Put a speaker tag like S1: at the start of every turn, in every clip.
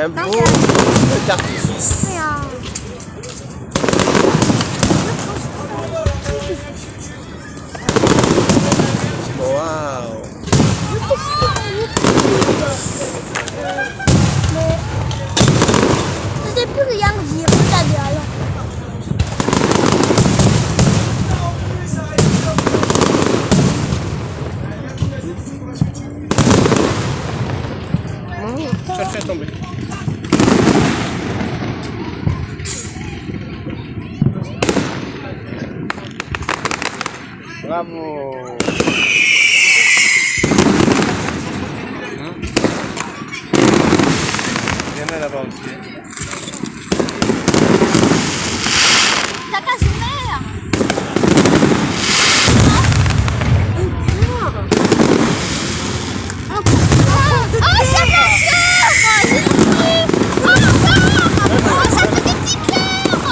S1: un beau feu d'artifice. Waouh.
S2: Je sais plus rien dire. Regardez alors.
S1: Tu vas le faire tomber. Bravo. Viens là-bas aussi.
S2: T'as qu'à zoomer. Oh, ça fait peur. Oh, encore. Oh, ça fait des petits cœurs.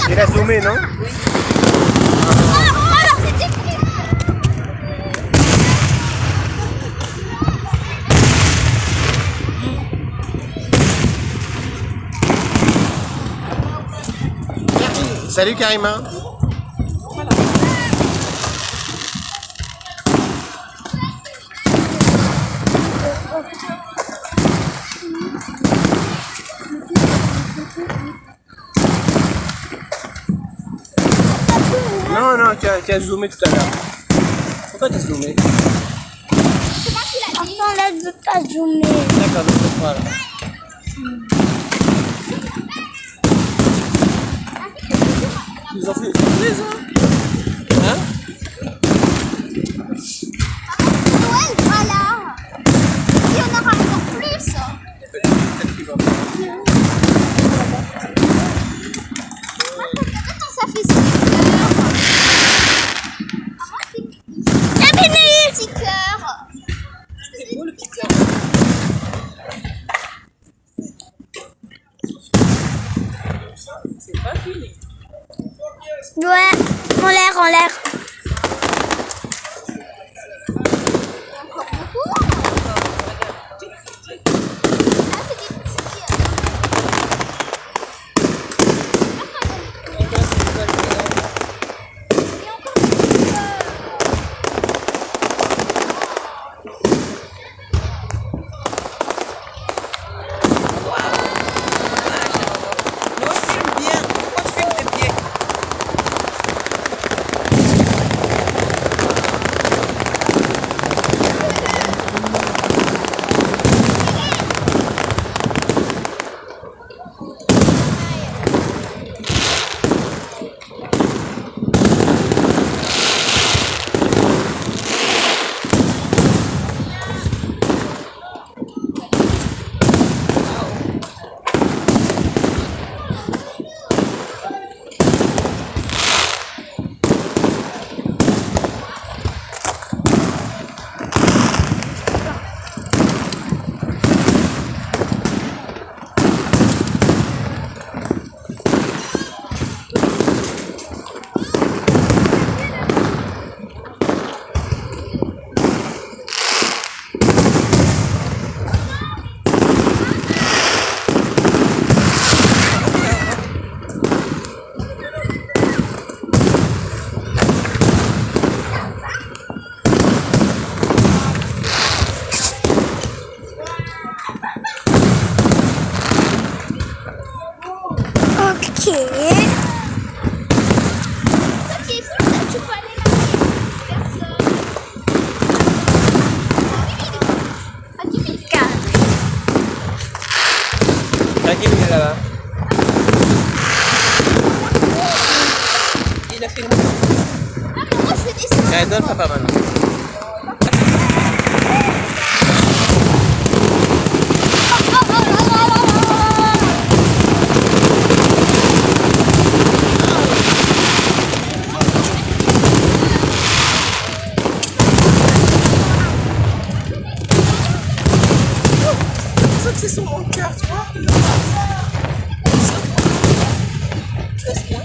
S1: Il a zoomé, non?
S2: Oui. Oh, c'était plus.
S1: Salut Karima.
S3: Voilà.
S1: Non, tu as zoomé tout à l'heure. Pourquoi tu as zoomé?
S2: C'est moi qui l'a dit. Attends, là, je veux pas zoomer.
S1: D'accord, donc voilà. Ils ont fait une surprise, hein?
S2: Noël sera là. Il y en aura encore plus.
S1: Peut-être qu'ils vont faire.
S2: Attends, ça fait 6 cœurs. La béni. Petit cœur.
S3: C'est beau le petit cœur. C'est pas fini.
S2: Ouais, en l'air. Encore beaucoup. Ah, c'est des petits. Et encore plus.
S3: Non, filme bien. Pourquoi tu filmes tes pieds?
S2: Ok. Tu peux aller là.
S1: Hakim, il est là-bas.
S3: Il a fait le
S2: Moi, je fais des sons.
S1: Allez, donne papa maintenant.
S3: C'est sur mon cœur, tu vois. Laisse-moi.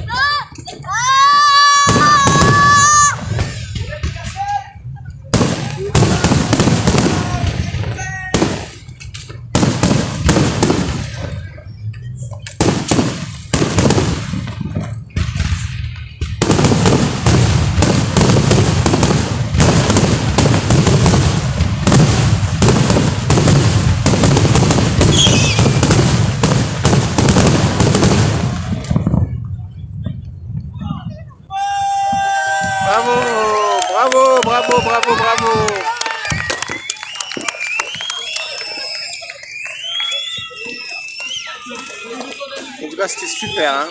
S1: En tout cas, c'était super. Hein.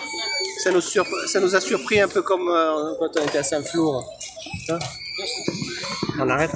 S1: Ça nous a surpris un peu comme quand on était à Saint-Flour. Hein. On arrête.